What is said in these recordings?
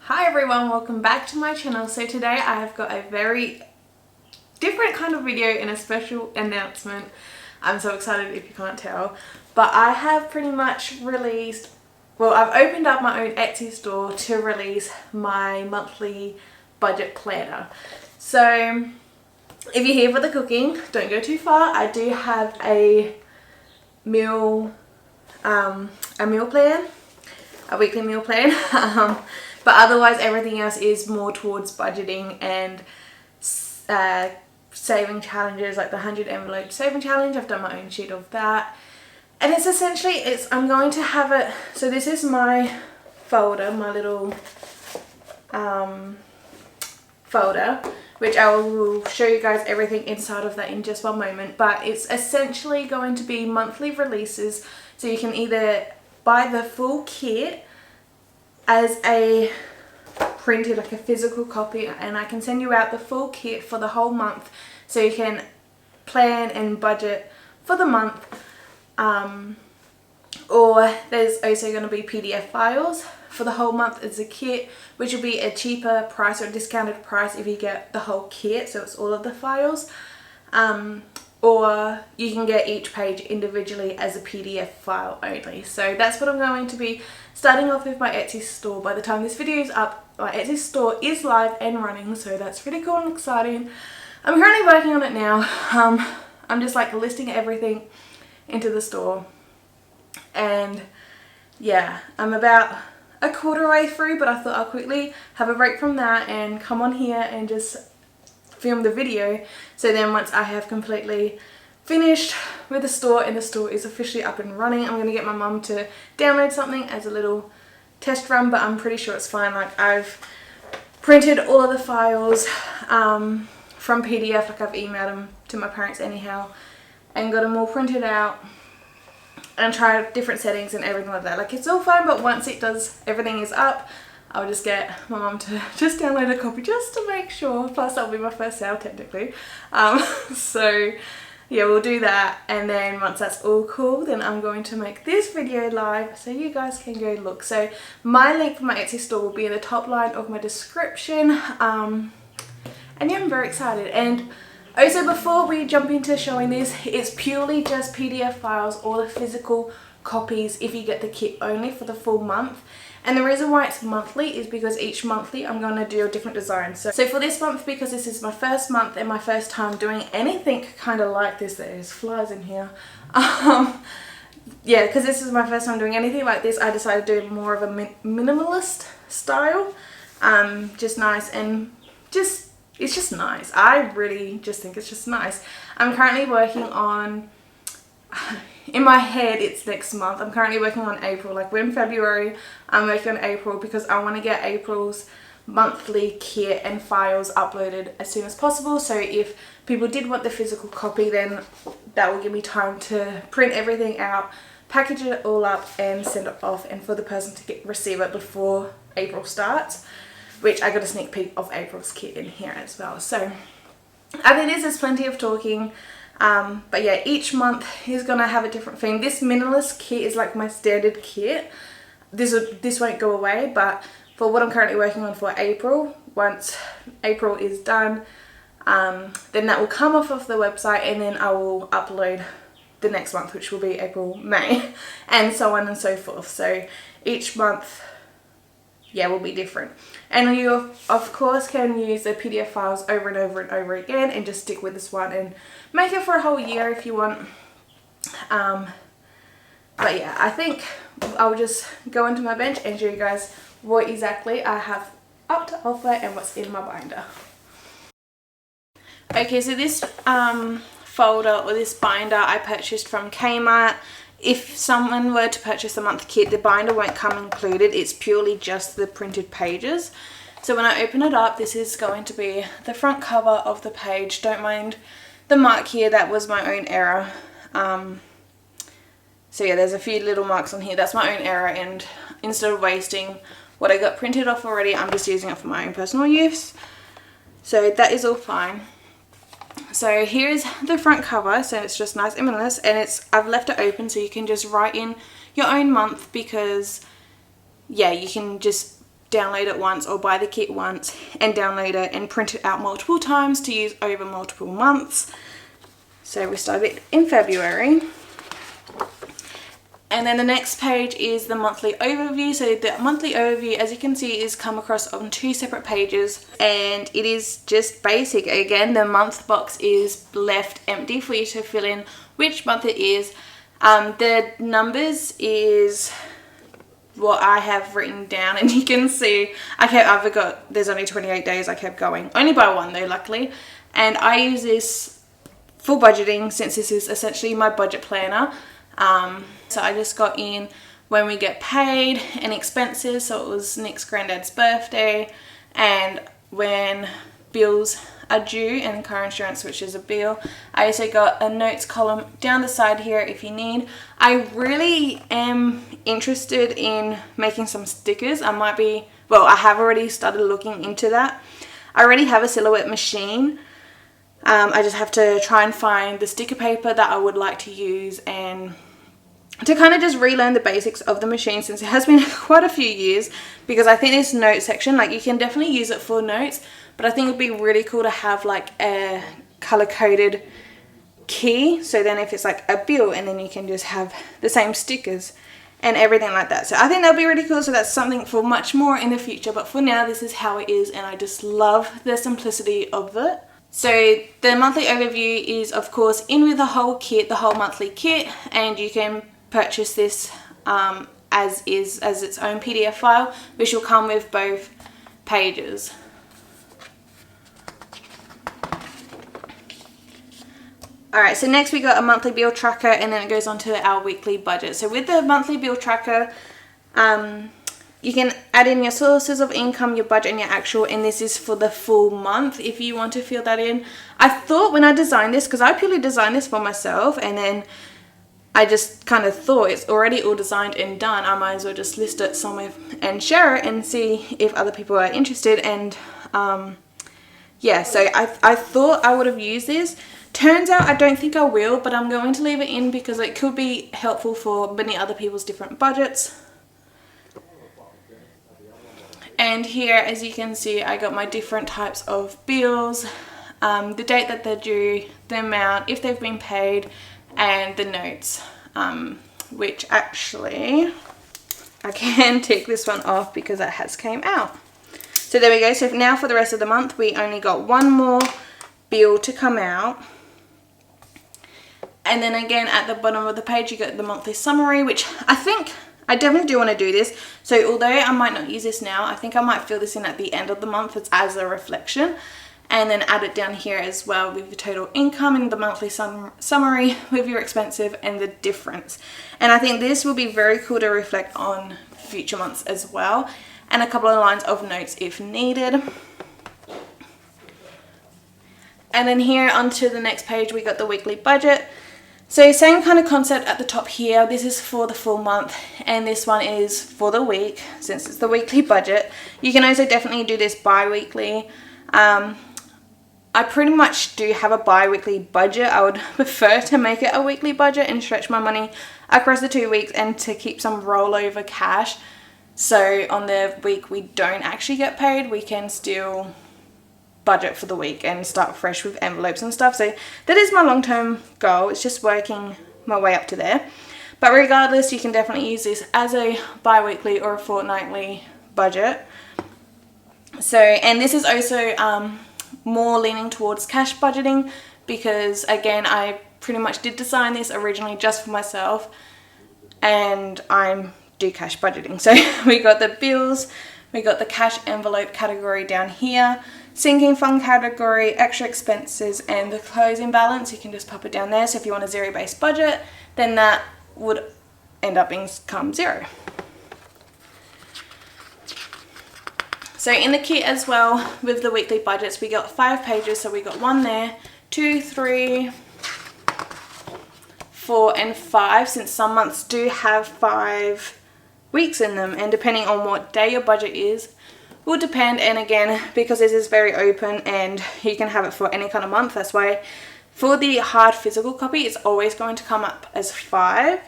Hi everyone, welcome back to my channel. So today I have got a very different kind of video and a special announcement. I'm so excited if you can't tell, but I have pretty much released, well, I've opened up my own Etsy store to release my monthly budget planner. So if you're here for the cooking, don't go too far. I do have a meal plan, a weekly meal plan. But otherwise everything else is more towards budgeting and saving challenges, like the 100 envelope saving challenge. I've done my own sheet of that, and it's essentially, I'm going to have it, so this is my folder, my little folder, which I will show you guys everything inside of that in just one moment. But it's essentially going to be monthly releases, so you can either buy the full kit as a printed, like a physical copy, and I can send you out the full kit for the whole month so you can plan and budget for the month. Or there's also going to be PDF files for the whole month as a kit, which will be a cheaper price or a discounted price if you get the whole kit, so it's all of the files. Or you can get each page individually as a PDF file only. So that's what I'm going to be starting off with my Etsy store. By the time this video is up, my Etsy store is live and running, so that's really cool and exciting. I'm currently working on it now. I'm just like listing everything into the store, and yeah, I'm about a quarter way through, but I thought I'll quickly have a break from that and come on here and just film the video. So then once I have completely finished with the store and the store is officially up and running, I'm going to get my mum to download something as a little test run, but I'm pretty sure it's fine. Like, I've printed all of the files from PDF, like I've emailed them to my parents anyhow, and got them all printed out and tried different settings and everything like that. Like, it's all fine, but once everything is up, I'll just get my mum to just download a copy just to make sure. Plus that'll be my first sale technically. So yeah, we'll do that, and then once that's all cool, then I'm going to make this video live so you guys can go look. So my link for my Etsy store will be in the top line of my description. And yeah, I'm very excited. And also, before we jump into showing this, it's purely just PDF files or the physical copies if you get the kit only for the full month. And the reason why it's monthly is because each monthly I'm going to do a different design. So for this month, because this is my first month and my first time doing anything kind of like this, there's flies in here. Yeah, because this is my first time doing anything like this, I decided to do more of a minimalist style. Just nice, and it's just nice. I really just think it's just nice. I'm currently working on, in my head it's next month, I'm currently working on April. Like, we're in February, I'm working on April because I want to get April's monthly kit and files uploaded as soon as possible. So if people did want the physical copy, then that will give me time to print everything out, package it all up and send it off, and for the person to receive it before April starts, which I got a sneak peek of April's kit in here as well. So I think there's plenty of talking. But yeah, each month is gonna have a different theme. This minimalist kit is like my standard kit. This won't go away, but for what I'm currently working on for April, once April is done, then that will come off of the website, and then I will upload the next month, which will be April, May, and so on and so forth. So each month, yeah, will be different. And you of course can use the PDF files over and over and over again and just stick with this one and make it for a whole year if you want. But yeah, I think I'll just go into my bench and show you guys what exactly I have up to offer and what's in my binder. Okay, so this folder or this binder I purchased from Kmart. If someone were to purchase the month kit, the binder won't come included. It's purely just the printed pages. So when I open it up, this is going to be the front cover of the page. Don't mind the mark here, that was my own error. So yeah, there's a few little marks on here. That's my own error, and instead of wasting what I got printed off already, I'm just using it for my own personal use. So that is all fine. So here's the front cover, so it's just nice and minimalist, and I've left it open so you can just write in your own month, because yeah, you can just download it once or buy the kit once and download it and print it out multiple times to use over multiple months. So we started in February. And then the next page is the monthly overview. So the monthly overview, as you can see, is come across on 2 separate pages, and it is just basic. Again, the month box is left empty for you to fill in which month it is. The numbers is what I have written down, and you can see I forgot there's only 28 days. I kept going, only by one though, luckily. And I use this for budgeting since this is essentially my budget planner. So I just got in when we get paid and expenses. So it was Nick's granddad's birthday, and when bills are due, and car insurance, which is a bill. I also got a notes column down the side here if you need. I really am interested in making some stickers. I have already started looking into that. I already have a silhouette machine. I just have to try and find the sticker paper that I would like to use, and to kind of just relearn the basics of the machine, since it has been quite a few years, because I think this note section, like, you can definitely use it for notes, but I think it'd be really cool to have like a color coded key, so then if it's like a bill, and then you can just have the same stickers and everything like that. So I think that'll be really cool. So that's something for much more in the future, but for now this is how it is, and I just love the simplicity of it. So the monthly overview is of course in with the whole kit, the whole monthly kit, and you can purchase this as its own PDF file, which will come with both pages. Alright, so next we got a monthly bill tracker, and then it goes on to our weekly budget. So with the monthly bill tracker, you can add in your sources of income, your budget, and your actual, and this is for the full month if you want to fill that in. I thought when I designed this, because I purely designed this for myself, and then I just kind of thought it's already all designed and done, I might as well just list it somewhere and share it and see if other people are interested. And yeah, so I thought I would have used this. Turns out I don't think I will, but I'm going to leave it in because it could be helpful for many other people's different budgets. And here, as you can see, I got my different types of bills, the date that they're due, the amount, if they've been paid, and the notes, which actually I can take this one off because it has came out. So there we go. So now for the rest of the month, we only got one more bill to come out. And then again at the bottom of the page you got the monthly summary, which I definitely do want to do this. So although I might not use this now, I think I might fill this in at the end of the month as a reflection, and then add it down here as well with the total income and the monthly summary with your expensive and the difference. And I think this will be very cool to reflect on future months as well, and a couple of lines of notes if needed. And then here onto the next page we got the weekly budget. So same kind of concept at the top here. This is for the full month, and this one is for the week since it's the weekly budget. You can also definitely do this bi-weekly. I pretty much do have a bi-weekly budget. I would prefer to make it a weekly budget and stretch my money across the 2 weeks, and to keep some rollover cash. So on the week we don't actually get paid, we can still budget for the week and start fresh with envelopes and stuff. So that is my long-term goal. It's just working my way up to there. But regardless, you can definitely use this as a bi-weekly or a fortnightly budget. So, and this is also more leaning towards cash budgeting, because again, I pretty much did design this originally just for myself, and I do cash budgeting. So we got the bills, we got the cash envelope category down here, sinking fund category, extra expenses, and the closing balance. You can just pop it down there. So if you want a zero-based budget, then that would end up become zero. So in the kit as well with the weekly budgets, we got 5 pages. So we got 1 there, 2, 3, 4, and 5, since some months do have 5 weeks in them, and depending on what day your budget is will depend. And again, because this is very open and you can have it for any kind of month, that's why for the hard physical copy it's always going to come up as 5.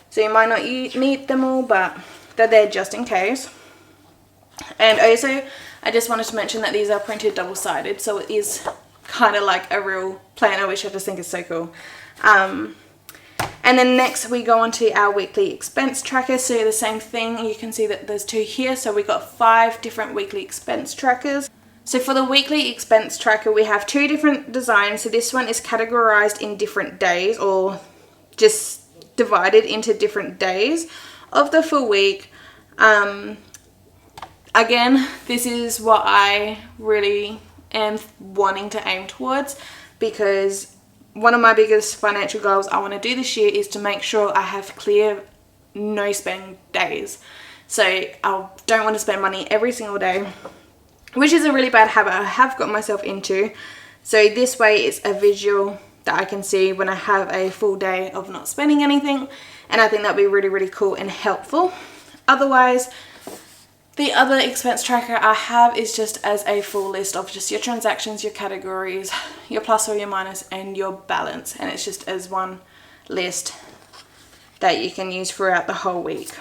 So you might not need them all, but they're there just in case. And also, I just wanted to mention that these are printed double-sided, so it is kind of like a real planner, which I just think is so cool. And then next we go on to our weekly expense tracker. So the same thing, you can see that there's 2 here. So we got 5 different weekly expense trackers. So for the weekly expense tracker, we have 2 different designs. So this one is categorized in different days, or just divided into different days of the full week. Again, this is what I really am wanting to aim towards, because one of my biggest financial goals I want to do this year is to make sure I have clear no spend days. So I don't want to spend money every single day, which is a really bad habit I have got myself into. So this way it's a visual that I can see when I have a full day of not spending anything, and I think that'd be really, really cool and helpful. Otherwise, the other expense tracker I have is just as a full list of just your transactions, your categories, your plus or your minus, and your balance. And it's just as one list that you can use throughout the whole week.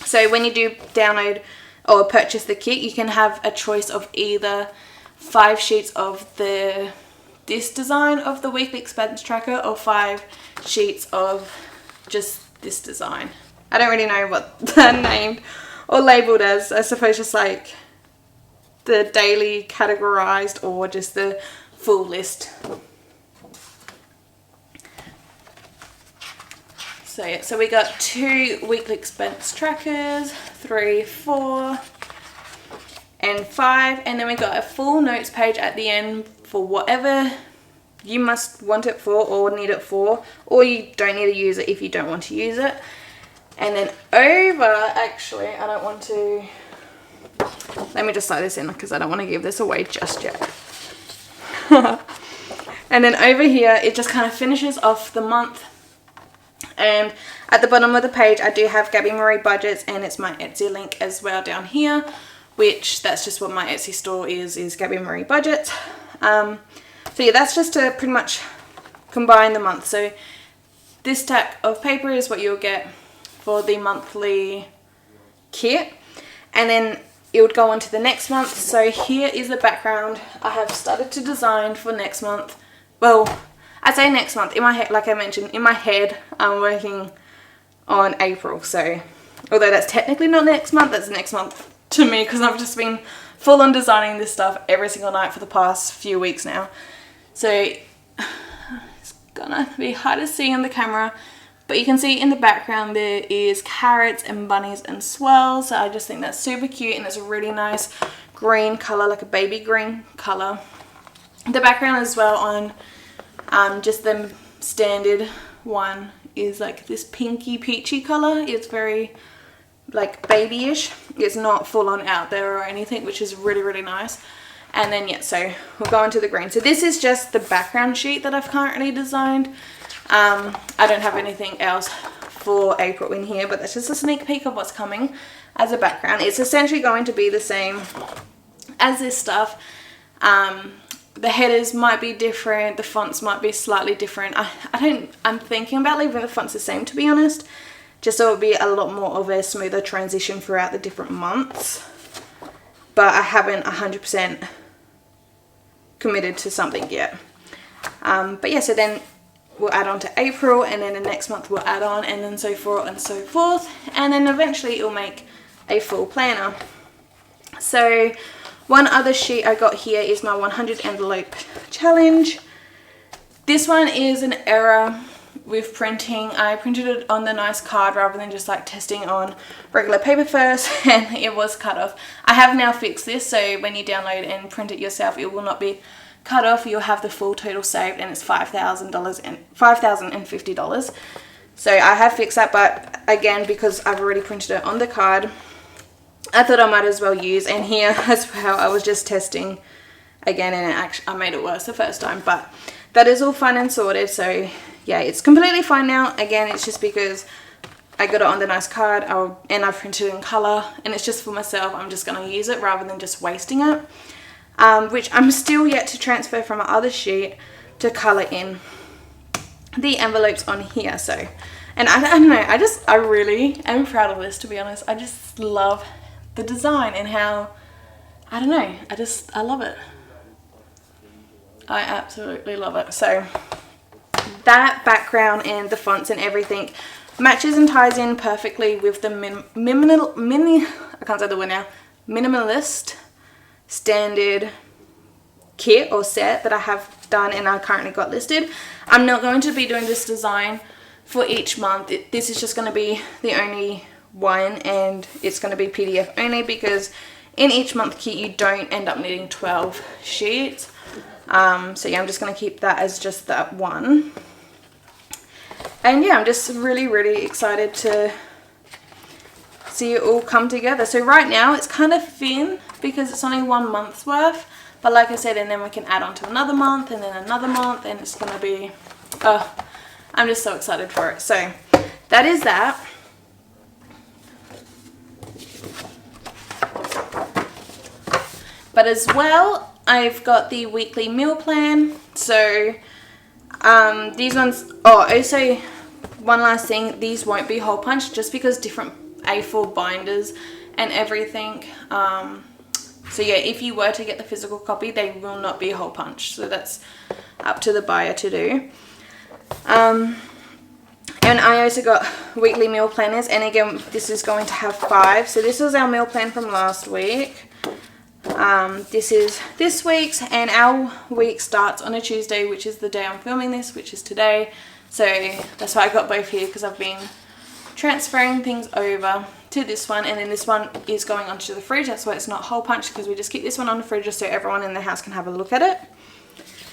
So when you do download or purchase the kit, you can have a choice of either 5 sheets of this design of the weekly expense tracker, or 5 sheets of just this design. I don't really know what they're named or labeled as. I suppose just like the daily categorized, or just the full list. So yeah, so we got 2 weekly expense trackers, 3, 4, and 5, and then we got a full notes page at the end for whatever you must want it for or need it for, or you don't need to use it if you don't want to use it. And then actually, I don't want to, let me just slide this in because I don't want to give this away just yet. And then over here, it just kind of finishes off the month. And at the bottom of the page, I do have Gabby Marie budgets, and it's my Etsy link as well down here, which that's just what my Etsy store is Gabby Marie budgets. So yeah, that's just to pretty much combine the month. So this stack of paper is what you'll get for the monthly kit, and then it would go on to the next month. So here is the background I have started to design for next month. Well, I say next month, in my head, like I mentioned, in my head I'm working on April. So although that's technically not next month, that's next month to me, because I've just been full on designing this stuff every single night for the past few weeks now. So it's gonna be hard to see on the camera, but you can see in the background there is carrots and bunnies and swirls. So I just think that's super cute, and it's a really nice green colour, like a baby green colour. The background as well on just the standard one is like this pinky peachy colour. It's very like babyish. It's not full on out there or anything, which is really, really nice. And then yeah, so we'll go into the green. So this is just the background sheet that I've currently designed. I don't have anything else for April in here, but that's just a sneak peek of what's coming as a background. It's essentially going to be the same as this stuff. The headers might be different, the fonts might be slightly different. I'm thinking about leaving the fonts the same, to be honest, just so it would be a lot more of a smoother transition throughout the different months. But I haven't 100% committed to something yet. But yeah, so then we'll add on to April, and then the next month we'll add on, and then so forth and so forth, and then eventually it'll make a full planner. So one other sheet I got here is my 100 envelope challenge. This one is an error with printing. I printed it on the nice card rather than just like testing on regular paper first, and it was cut off. I have now fixed this, so when you download and print it yourself, it will not be cut off. You'll have the full total saved, and it's $5,050. So I have fixed that, but again, because I've already printed it on the card, I thought I might as well use. And here as well, I was just testing again, and I made it worse the first time, but that is all fine and sorted. So yeah, it's completely fine now. Again, it's just because I got it on the nice card, and I printed it in colour, and it's just for myself. I'm just going to use it rather than just wasting it. Which I'm still yet to transfer from my other sheet to colour in the envelopes on here. So, and I don't know, I really am proud of this, to be honest. I just love the design and how, I don't know, I love it. I absolutely love it. So that background and the fonts and everything matches and ties in perfectly with the minimalist standard kit or set that I have done and I currently got listed. I'm not going to be doing this design for each month. This is just going to be the only one, and it's going to be PDF only because in each month kit you don't end up needing 12 sheets. So yeah, I'm just going to keep that as just that one. And yeah, I'm just really excited to see it all come together. So right now it's kind of thin because it's only 1 month's worth, but like I said, and then we can add on to another month and then another month, and it's going to be, I'm just so excited for it. So that is that. But as well, I've got the weekly meal plan. So these ones, also one last thing, these won't be hole punched just because different A4 binders and everything. So yeah, if you were to get the physical copy, they will not be hole punched. So that's up to the buyer to do. And I also got weekly meal planners, and again, this is going to have 5. So this was our meal plan from last week. This is this week's, and our week starts on a Tuesday, which is the day I'm filming this, which is today. So that's why I got both here, because I've been transferring things over to this one, and then this one is going onto the fridge. That's why it's not hole punched, because we just keep this one on the fridge just so everyone in the house can have a look at it.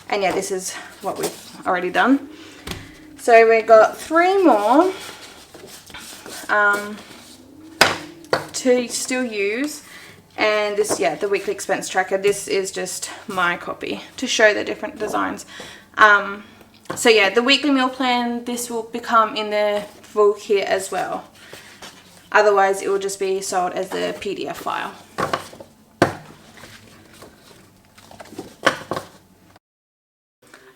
And yeah, this is what we've already done. So we got 3 more to still use. And this, yeah, the weekly expense tracker. This is just my copy to show the different designs. So yeah, the weekly meal plan, this will become in the full kit as well. Otherwise, it will just be sold as the PDF file.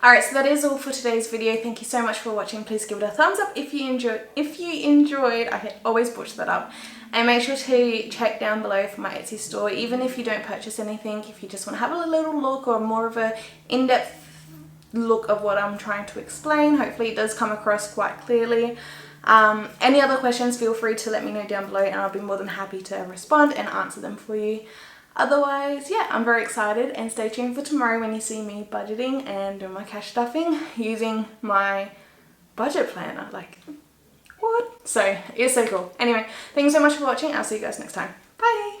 Alright, so that is all for today's video. Thank you so much for watching. Please give it a thumbs up if you enjoyed. I always butcher that up. And make sure to check down below for my Etsy store. Even if you don't purchase anything, if you just want to have a little look or more of a in-depth look of what I'm trying to explain, hopefully it does come across quite clearly. Any other questions, feel free to let me know down below, and I'll be more than happy to respond and answer them for you. Otherwise, yeah, I'm very excited, and stay tuned for tomorrow when you see me budgeting and doing my cash stuffing using my budget planner. Like, what? So it's so cool. Anyway, thank you so much for watching. I'll see you guys next time. Bye.